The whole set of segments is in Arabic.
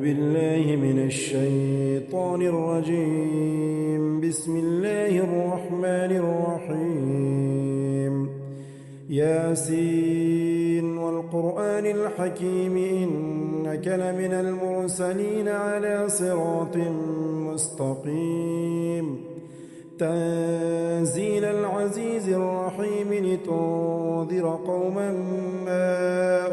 بالله من الشيطان الرجيم. بسم الله الرحمن الرحيم. ياسين والقرآن الحكيم إنك لمن المرسلين على صراط مستقيم. تنزيل العزيز الرحيم لتنذر قوما ما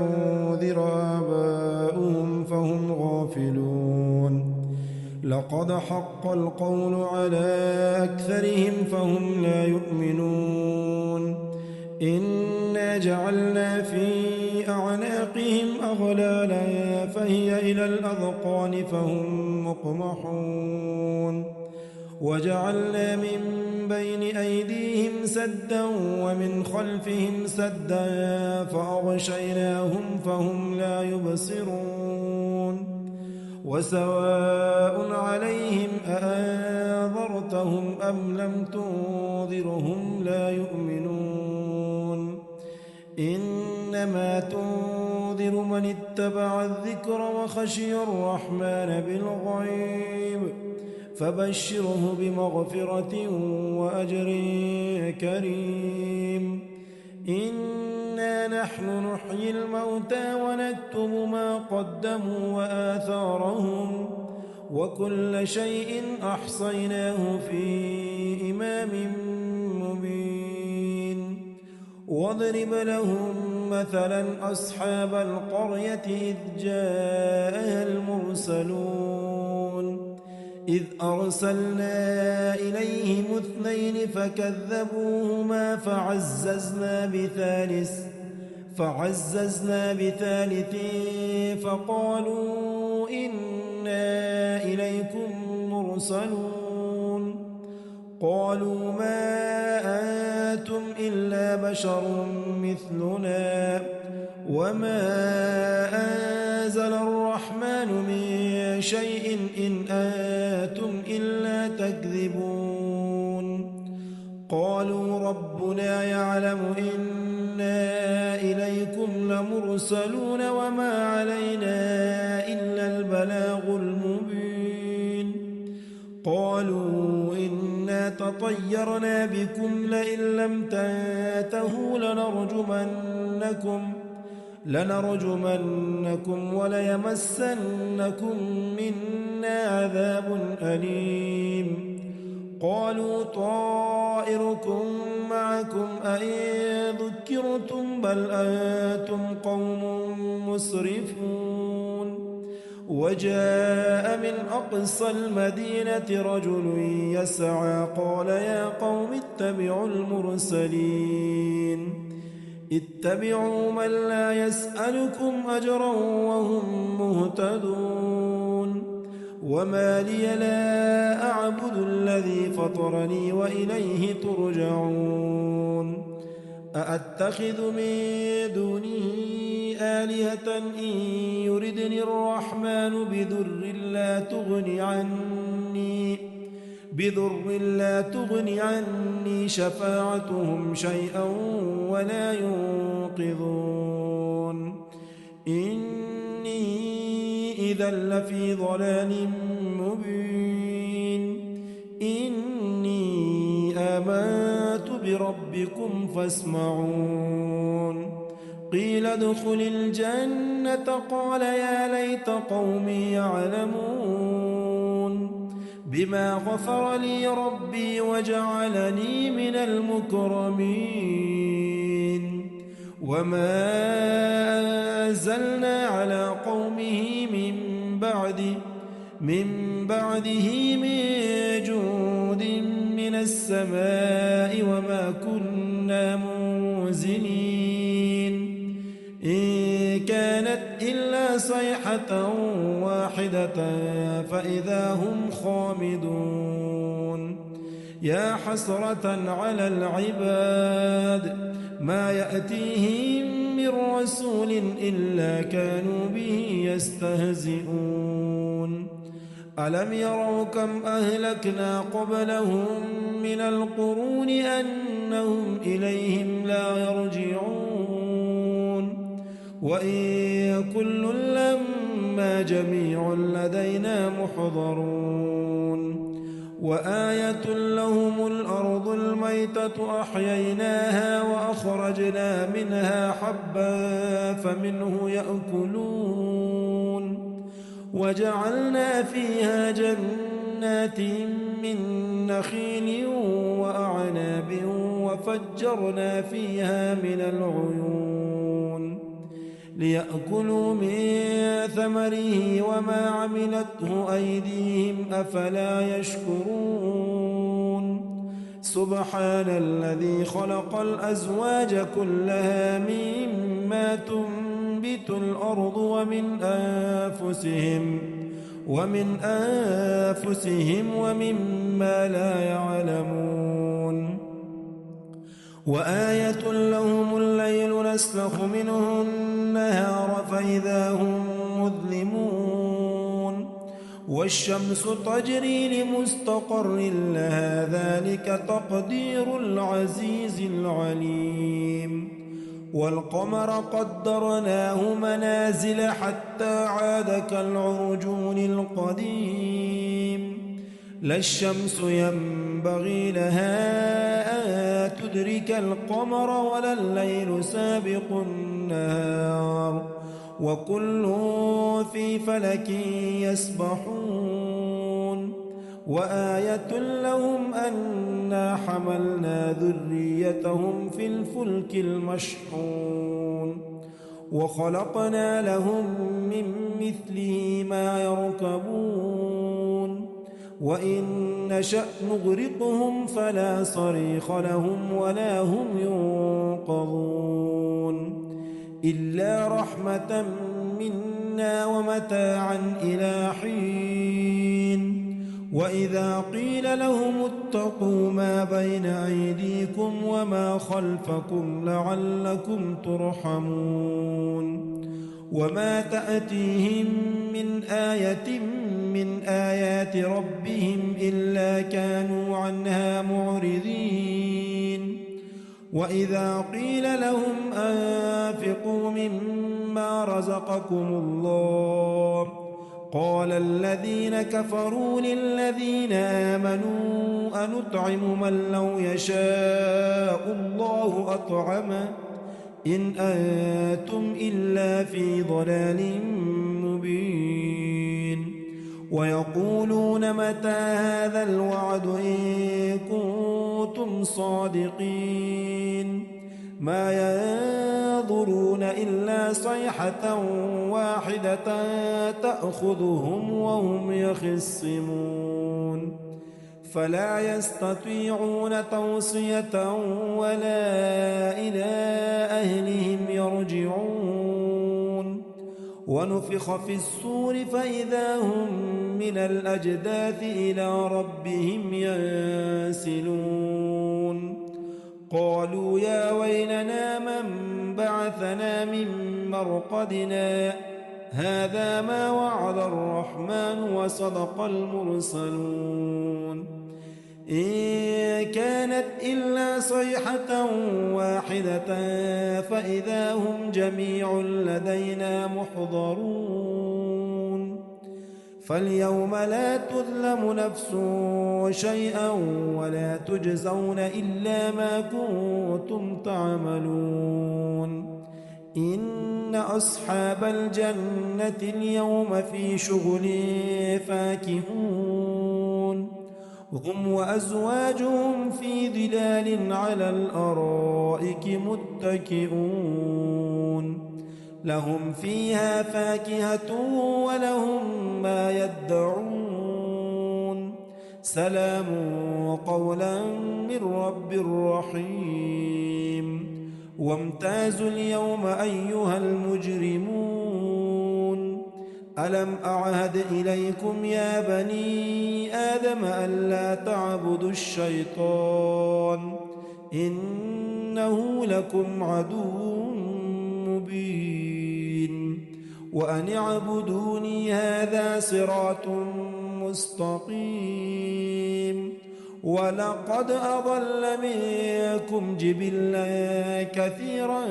أنذر آباؤهم فهم غافلون. لقد حق القول على أكثرهم فهم لا يؤمنون. إنا جعلنا في أعناقهم أغلالا فهي إلى الأذقان فهم مقمحون. وجعلنا من بين أيديهم سدا ومن خلفهم سدا فأغشيناهم فهم لا يبصرون. وسواء عليهم أأنذرتهم أم لم تنذرهم لا يؤمنون. إنما تنذر من اتبع الذكر وخشي الرحمن بالغيب فبشره بمغفرة وأجر كريم. إنا نحن نحيي الموتى ونكتب ما قدموا وآثارهم وكل شيء أحصيناه في إمام مبين. واضرب لهم مثلا أصحاب القرية إذ جاءها المرسلون إذ أرسلنا إليهم اثنين فكذبوهما فعززنا بثالث فقالوا إنا إليكم مرسلون. قالوا ما أنتم إلا بشر مثلنا وما أنزل الرحمن من شيء إن أنتم إلا تكذبون. قالوا ربنا يعلم إنا إليكم لمرسلون وما علينا إلا البلاغ المبين. قالوا إنا تطيرنا بكم لئن لم تنتهوا لنرجمنكم وليمسنكم منا عذاب أليم. قالوا طائركم معكم أئن ذكرتم بل أنتم قوم مسرفون. وجاء من أقصى المدينة رجل يسعى قال يا قوم اتبعوا المرسلين اتبعوا من لا يسألكم أجرا وهم مهتدون. وما لي لا أعبد الذي فطرني وإليه ترجعون. أأتخذ من دونه آلهة إن يردني الرحمن بضر لا تغن عني شفاعتهم شيئا ولا ينقذون. إني إذا لفي ضلال مبين. إني آمنت بربكم فاسمعون. قيل ادخل الجنة قال يا ليت قومي يعلمون بما غفر لي ربي وجعلني من المكرمين. وما أنزلنا على قومه من بعده من جود من السماء وما كنا منزلين. إن كانت إلا صيحة واحدة فإذا هم خامدون. يا حسرة على العباد ما يأتيهم من رسول إلا كانوا به يستهزئون. ألم يروا كم أهلكنا قبلهم من القرون أنهم إليهم لا يرجعون. وإن كل لما جميع لدينا محضرون وآية لهم الأرض الميتة أحييناها وأخرجنا منها حبا فمنه يأكلون وجعلنا فيها جنات من نخيل وأعناب وفجرنا فيها من العيون ليأكلوا من ثمره وما عملته أيديهم أفلا يشكرون سبحان الذي خلق الأزواج كلها مما تنبت الأرض ومن أنفسهم ومما لا يعلمون وآية لهم الليل نسلخ منه النهار فإذا هم مظلمون والشمس تجري لمستقر لها ذلك تقدير العزيز العليم والقمر قدرناه منازل حتى عاد كالعرجون القديم لا الشمس ينبغي لها أن تدرك القمر ولا الليل سابق النهار وكل في فلك يسبحون وآية لهم أنا حملنا ذريتهم في الفلك المشحون وخلقنا لهم من مثله ما يركبون وإن نشأ نغرقهم فلا صريخ لهم ولا هم ينقذون إلا رحمة منا ومتاعا إلى حين وإذا قيل لهم اتقوا ما بين أيديكم وما خلفكم لعلكم ترحمون وما تأتيهم من آية من آيات ربهم إلا كانوا عنها معرضين وإذا قيل لهم أنفقوا مما رزقكم الله قال الذين كفروا للذين آمنوا أنطعم من لو يشاء الله أطعمه إن أنتم إلا في ضلال مبين ويقولون متى هذا الوعد إن كنتم صادقين ما ينظرون إلا صيحة واحدة تأخذهم وهم يخصمون فلا يستطيعون توصية ولا إلى أهلهم يرجعون ونفخ في الصور فإذا هم من الأجداث إلى ربهم ينسلون قالوا يا ويلنا من بعثنا من مرقدنا هذا ما وعد الرحمن وصدق المرسلون إن كانت إلا صيحة واحدة فإذا هم جميع لدينا محضرون فاليوم لا تظلم نفس شيئا ولا تجزون إلا ما كنتم تعملون إن أصحاب الجنة اليوم في شغل فاكهون هم وأزواجهم في ظلال على الأرائك متكئون لهم فيها فاكهة ولهم ما يدعون سلام قولا من رب رحيم وامتازوا اليوم أيها المجرمون ألم أعهد إليكم يا بني آدم ألا تعبدوا الشيطان إنه لكم عدو مبين وأن اعبدوني هذا صراط مستقيم ولقد أضل منكم جبلا كثيرا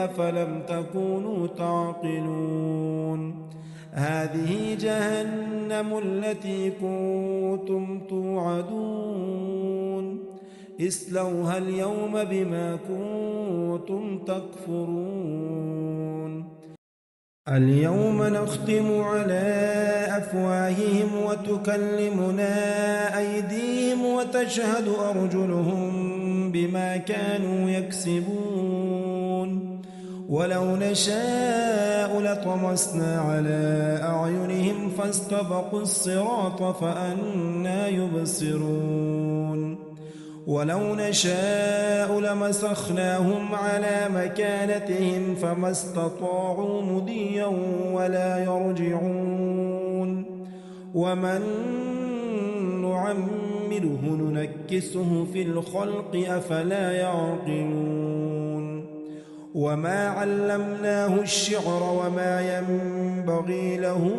أفلم تكونوا تعقلون هذه جهنم التي كنتم توعدون اصلوها اليوم بما كنتم تكفرون اليوم نختم على أفواههم وتكلمنا أيديهم وتشهد أرجلهم بما كانوا يكسبون ولو نشاء لطمسنا على أعينهم فاستبقوا الصراط فأنى يبصرون ولو نشاء لمسخناهم على مكانتهم فما استطاعوا مضيا ولا يرجعون ومن نعمره ننكسه في الخلق أفلا يعقلون وما علمناه الشعر وما ينبغي له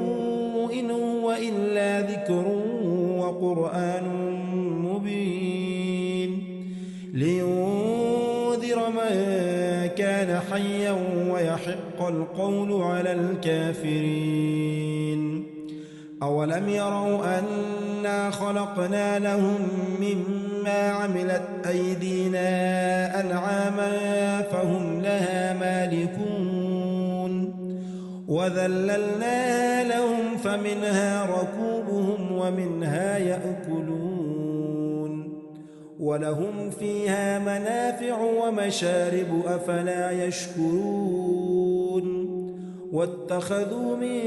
إن هو إلا ذكر وقرآن مبين لينذر من كان حيا ويحق القول على الكافرين أولم يروا أنا خلقنا لهم مما عملت أيدينا أنعاما فهم لها مالكون وذللنا لهم فمنها ركوبهم ومنها يأكلون ولهم فيها منافع ومشارب أفلا يشكرون واتخذوا من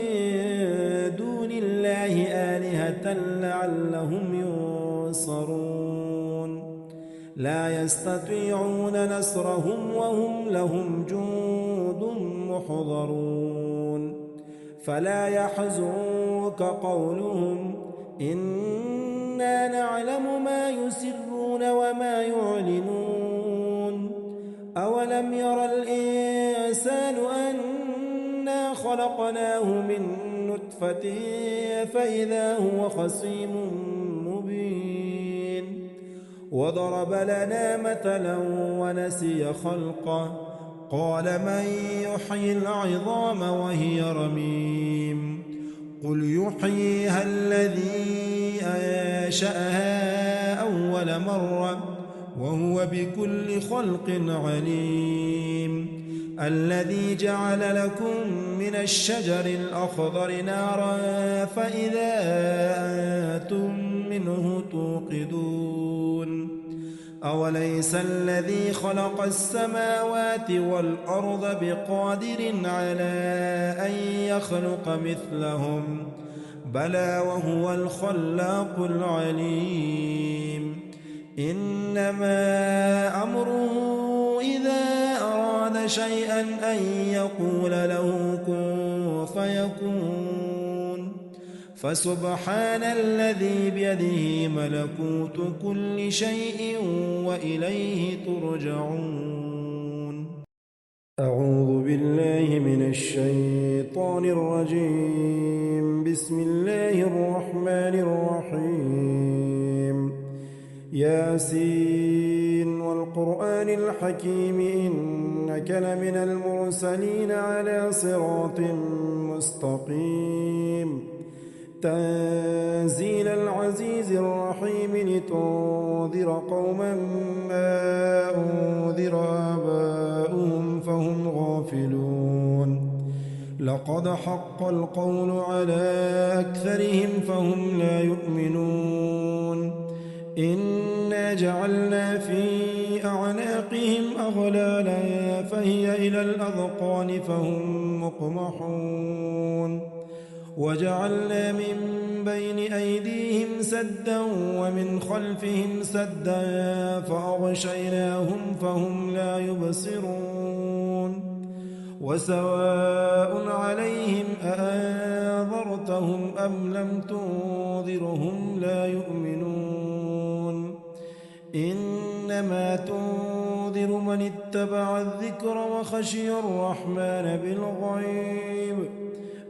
دون الله آلهة لعلهم ينصرون لا يستطيعون نصرهم وهم لهم جند محضرون فلا يحزنك قولهم إنا نعلم ما يسرون وما يعلنون أولم ير الإنسان أنا خلقناه من نطفة فإذا هو خصيم مبين وضرب لنا مثلا ونسي خلقه قال من يحيي العظام وهي رميم قل يحييها الذي أنشأها أول مرة وهو بكل خلق عليم الذي جعل لكم من الشجر الأخضر نارا فإذا أنتم منه توقدون أوليس الذي خلق السماوات والأرض بقادر على أن يخلق مثلهم بلى وهو الخلاق العليم إنما أمره إذا أراد شيئا أن يقول له كن فيكون فسبحان الذي بيده ملكوت كل شيء وإليه ترجعون أعوذ بالله من الشيطان الرجيم بسم الله الرحمن الرحيم ياسين والقرآن الحكيم إنك لمن المرسلين على صراط مستقيم تنزيل العزيز الرحيم لتنذر قوما ما أنذر آباؤهم فهم غافلون لقد حق القول على أكثرهم فهم لا يؤمنون إنا جعلنا في أعناقهم أغلالا فهي إلى الأذقان فهم مقمحون وجعلنا من بين أيديهم سدا ومن خلفهم سدا فأغشيناهم فهم لا يبصرون وسواء عليهم أأنذرتهم أم لم تنذرهم لا يؤمنون إنما تنذر من اتبع الذكر وخشي الرحمن بالغيب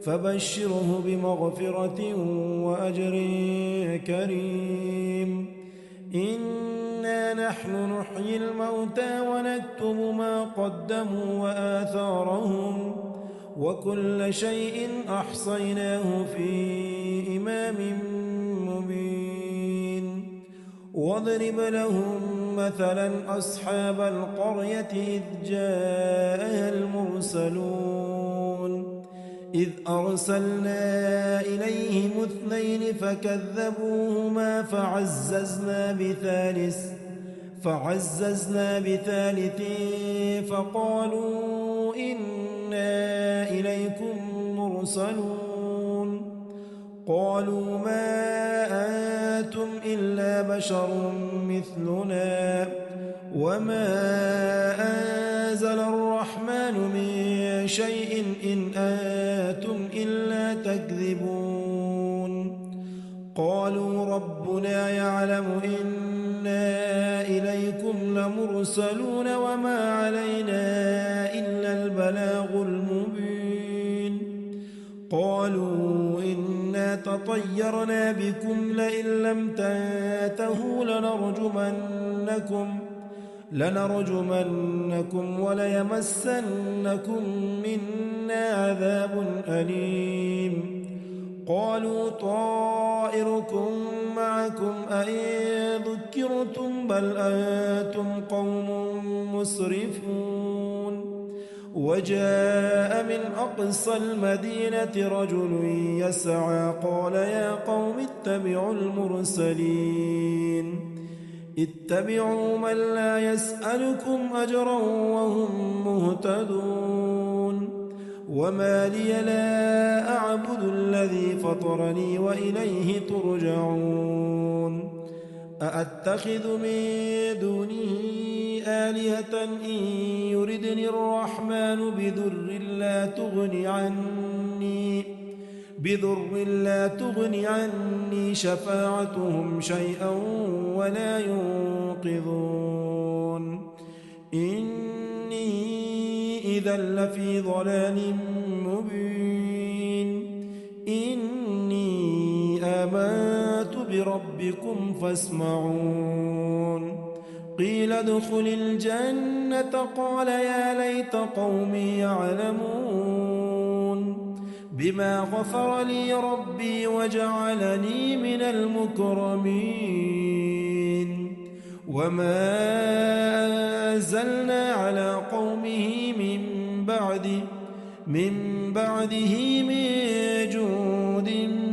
فبشره بمغفرة وأجر كريم إنا نحن نحيي الموتى ونكتب ما قدموا وآثارهم وكل شيء أحصيناه في إمام مبين واضرب لهم مثلا أصحاب القرية إذ جاءها المرسلون إذ أرسلنا إليهم 2 فكذبوهما فعززنا بثالث فقالوا إنا إليكم مرسلون قالوا ما أنتم إلا بشر مثلنا وما أنزل الرحمن من شيء إن أنتم إلا تكذبون قالوا ربنا يعلم إنا إليكم لمرسلون وما علينا إلا البلاغ المبين قالوا إنا تطيرنا بكم لئن لم تنتهوا لنرجمنكم وليمسنكم منا عذاب أليم قالوا طائركم معكم أئن ذكرتم بل أنتم قوم مسرفون وجاء من أقصى المدينة رجل يسعى قال يا قوم اتبعوا المرسلين اتبعوا من لا يسألكم أجرا وهم مهتدون وما لي لا أعبد الذي فطرني وإليه ترجعون أأتخذ من دونه آلهة إن يردني الرحمن بضر لا تغني عني شفاعتهم شيئا ولا ينقذون إني إذا لفي ضلال مبين إني آمنت بربكم فاسمعون قيل ادخل الجنة قال يا ليت قومي يعلمون بما غفر لي ربي وجعلني من المكرمين وما أنزلنا على قومه من بعده من جود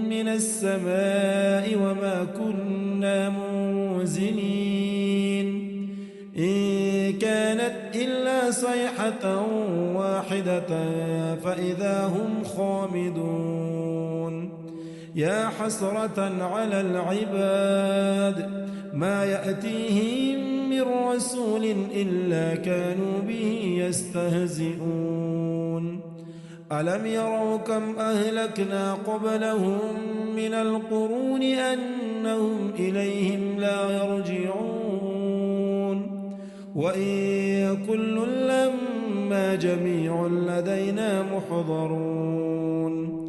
من السماء وما كنا منزلين إن كانت إلا صيحة واحدة فإذا هم خامدون يا حسرة على العباد ما يأتيهم من رسول إلا كانوا به يستهزئون ألم يروا كم أهلكنا قبلهم من القرون أنهم إليهم لا يرجعون وإن كل لما جميع لدينا محضرون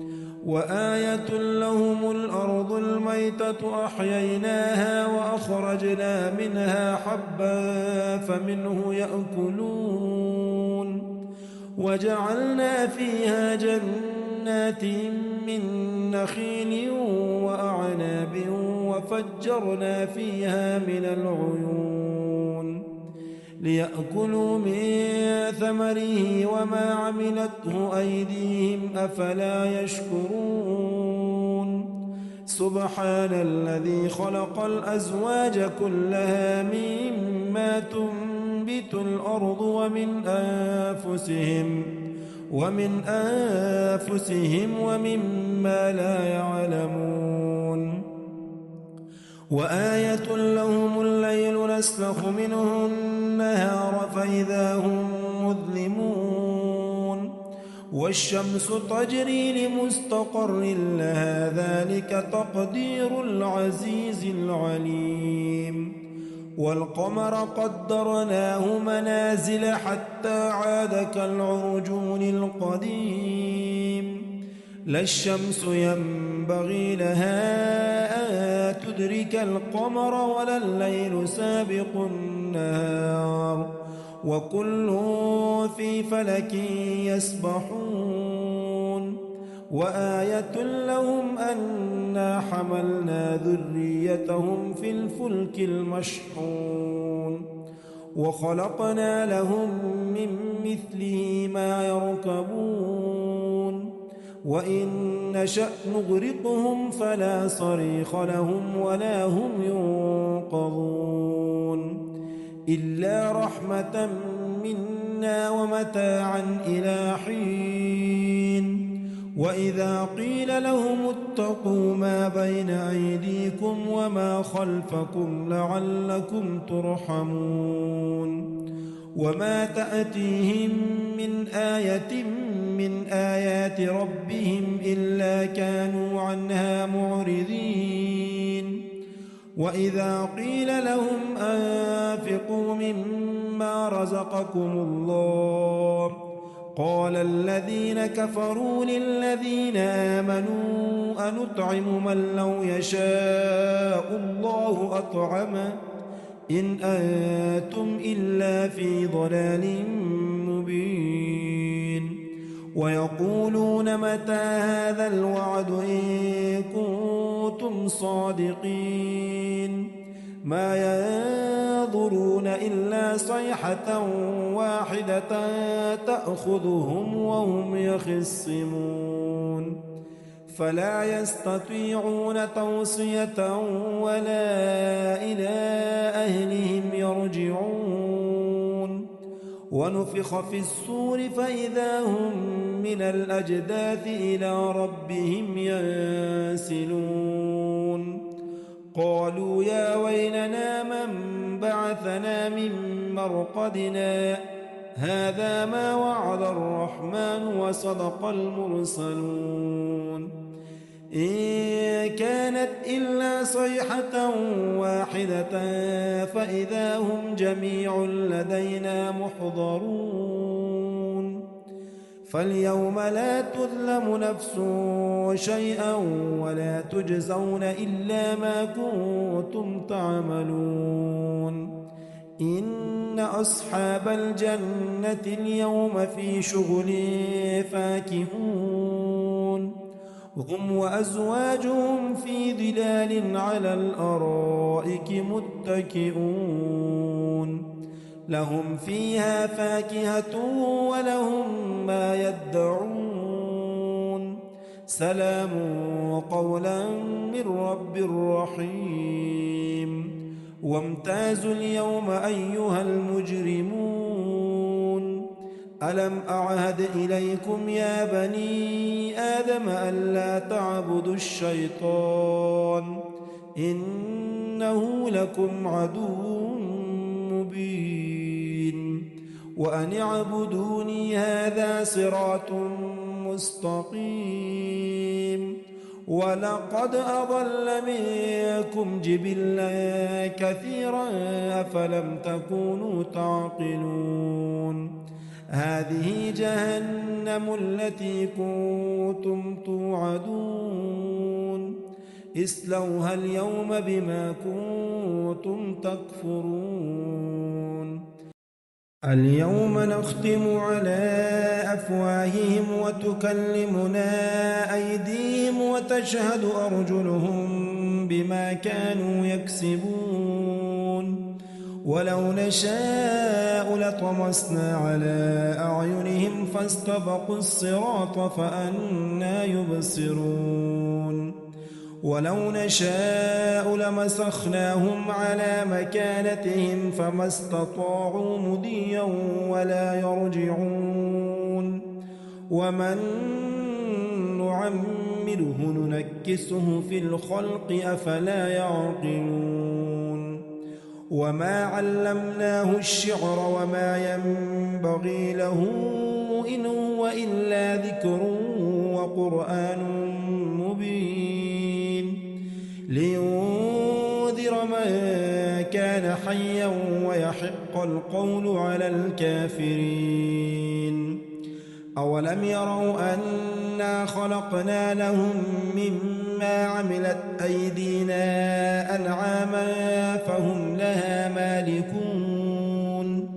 وآية لهم الأرض الميتة أحييناها وأخرجنا منها حبا فمنه يأكلون وجعلنا فيها جنات من نخيل وأعناب وفجرنا فيها من العيون ليأكلوا من ثمره وما عملته أيديهم أفلا يشكرون سبحان الذي خلق الأزواج كلها مما تنبت الأرض ومن أنفسهم ومما لا يعلمون وآية لهم الليل نسلخ منه النهار فإذا هم مظلمون والشمس تجري لمستقر لها ذلك تقدير العزيز العليم والقمر قدرناه منازل حتى عاد كالعرجون القديم لا الشمس ينبغي لها أن تدرك القمر ولا الليل سابق النهار وكل في فلك يسبحون وآية لهم أنا حملنا ذريتهم في الفلك المشحون وخلقنا لهم من مثله ما يركبون وإن نشأ نغرقهم فلا صريخ لهم ولا هم ينقذون إلا رحمة منا ومتاعا إلى حين وإذا قيل لهم اتقوا ما بين أيديكم وما خلفكم لعلكم ترحمون وما تأتيهم من آية من آيات ربهم إلا كانوا عنها معرضين وإذا قيل لهم أنفقوا مما رزقكم الله قال الذين كفروا للذين آمنوا أنطعم من لو يشاء الله أطعمه إن أنتم إلا في ضلال مبين ويقولون متى هذا الوعد إن كنتم صادقين ما ينظرون إلا صيحة واحدة تأخذهم وهم يخصمون فلا يستطيعون توصية ولا إلى أهلهم يرجعون ونفخ في الصور فإذا هم من الأجداث إلى ربهم ينسلون قالوا يا ويلنا من بعثنا من مرقدنا هذا ما وعد الرحمن وصدق المرسلون إن كانت إلا صيحة واحدة فإذا هم جميع لدينا محضرون فاليوم لا تظلم نفس شيئا ولا تجزون إلا ما كنتم تعملون إن أصحاب الجنة اليوم في شغل فاكهون هم وأزواجهم في ظلال على الأرائك متكئون لهم فيها فاكهة ولهم ما يدعون سلام قولا من رب رحيم وامتازوا اليوم أيها المجرمون ألم أعهد إليكم يا بني آدم ألا تعبدوا الشيطان إنه لكم عدو مبين وأن اعبدوني هذا صراط مستقيم ولقد أضل منكم جبلا كثيرا أفلم تكونوا تعقلون هذه جهنم التي كنتم توعدون اصلوها اليوم بما كنتم تكفرون اليوم نختم على أفواههم وتكلمنا أيديهم وتشهد أرجلهم بما كانوا يكسبون ولو نشاء لطمسنا على أعينهم فاستبقوا الصراط فأنى يبصرون ولو نشاء لمسخناهم على مكانتهم فما استطاعوا مضيا ولا يرجعون ومن نعمره ننكسه في الخلق أفلا يعقلون وما علمناه الشعر وما ينبغي له إن هو إلا ذكر وقرآن مبين لينذر من كان حيا ويحق القول على الكافرين أولم يروا أنا خلقنا لهم مما عملت أيدينا أنعاما فهم لها مالكون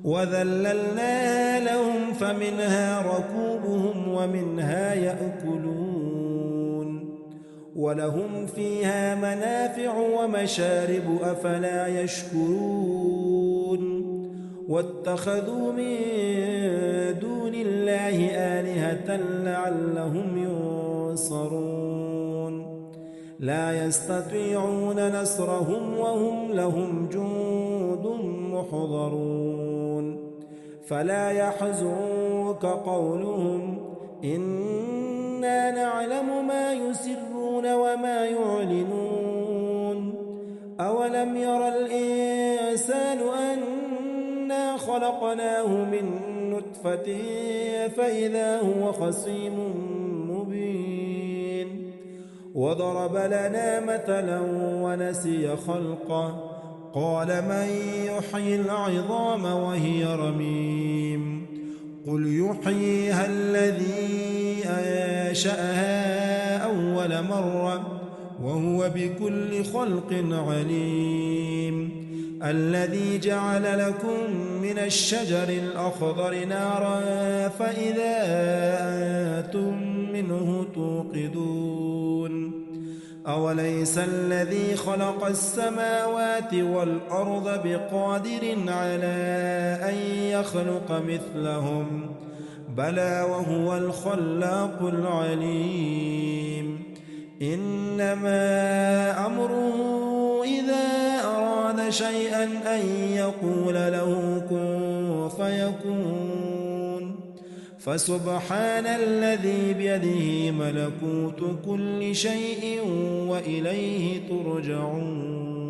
وذللنا لهم فمنها ركوبهم ومنها يأكلون ولهم فيها منافع ومشارب أفلا يشكرون واتخذوا من دون الله آلهة لعلهم ينصرون لا يستطيعون نصرهم وهم لهم جند محضرون فلا يحزنك قولهم إنا نعلم ما يسرون وما يعلنون أولم ير الإنسان أنا خلقناه من نطفة فإذا هو خصيم مبين وضرب لنا مثلا ونسي خلقه قال من يحيي العظام وهي رميم قل يحييها الذي أنشأها أول مرة وهو بكل خلق عليم الذي جعل لكم من الشجر الأخضر نارا فإذا أنتم منه توقدون أوليس الذي خلق السماوات والأرض بقادر على أن يخلق مثلهم بلى وهو الخلاق العليم إنما أمره إذا أراد شيئا أن يقول له كن فيكون فسبحان الذي بيده ملكوت كل شيء وإليه ترجعون